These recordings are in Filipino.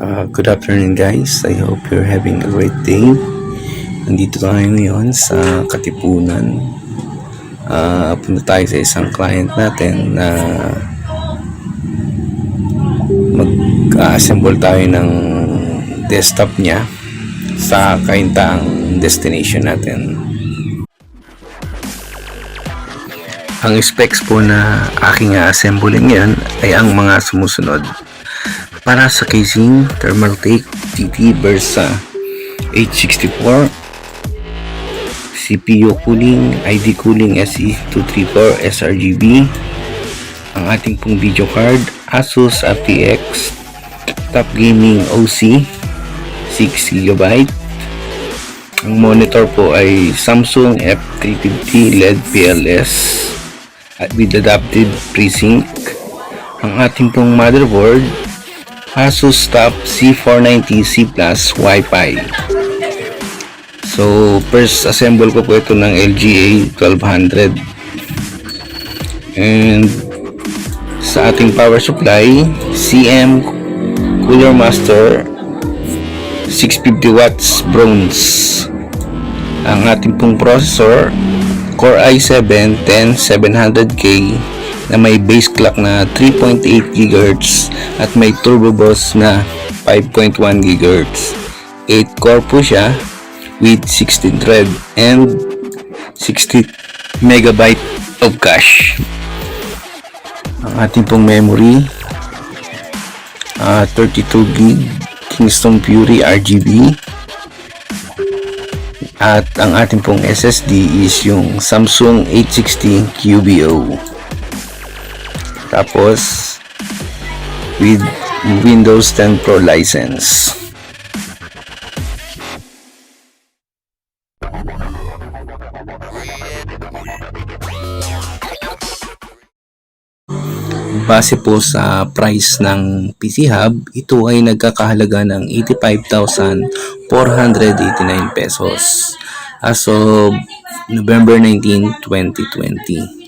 Good afternoon guys, I hope you're having a great day. Nandito tayo ngayon sa Katipunan. Punta tayo sa isang client natin na mag-assemble tayo ng desktop niya sa Cainta ang destination natin. Ang specs po na aking assembling yan ay ang mga sumusunod. Para sa casing, Thermaltake TT Versa H64, CPU cooling, ID cooling SE234 sRGB, ang ating pong video card Asus RTX Top Gaming OC 6GB, ang monitor po ay Samsung F350 LED PLS with adaptive FreeSync, ang ating pong motherboard Asus Top C490C Plus Wi-Fi. So, first assemble ko po ito ng LGA 1200. And sa ating power supply, CM Cooler Master 650 watts bronze. Ang ating pong processor, Core i7-10700K na may base clock na 3.8 GHz at may turbo boost na 5.1 GHz. 8 core po siya with 16 thread and 60 MB of cache. Ang ating pong memory, 32 GB Kingston Fury RGB, at ang ating pong SSD is yung Samsung 860 QBO. Tapos with Windows 10 Pro license. Base po sa price ng PC Hub, ito ay nagkakahalaga ng 85,489 pesos as of November 19, 2020.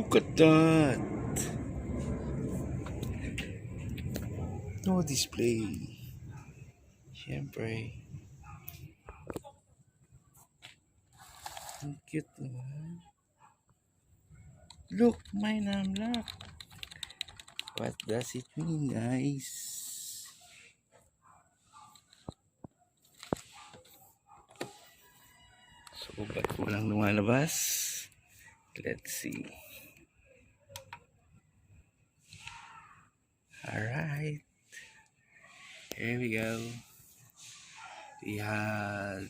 Look at that. No display. Siyempre. Ang cute naman. Look, my namlock. What does it mean, guys? So, ba't walang lumalabas? Let's see. Alright. Here we go. We have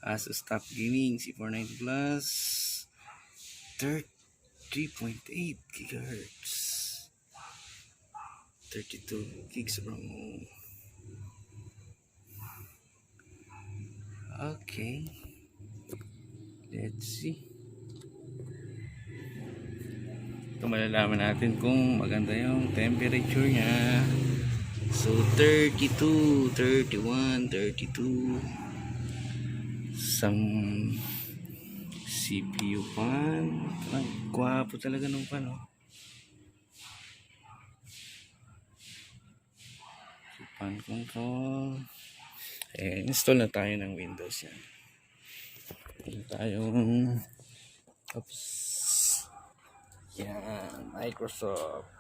Asus Top Gaming C490 Plus 3.8 gigahertz, 32 gigs of RAM. Okay, let's see. Ito malalaman natin kung maganda yung temperature niya. So 32, 31, 32. Some CPU fan. Ay, gwapo talaga nung fan, oh. Fan control. Install na tayo ng Windows yan. Ito tayong yan, Microsoft.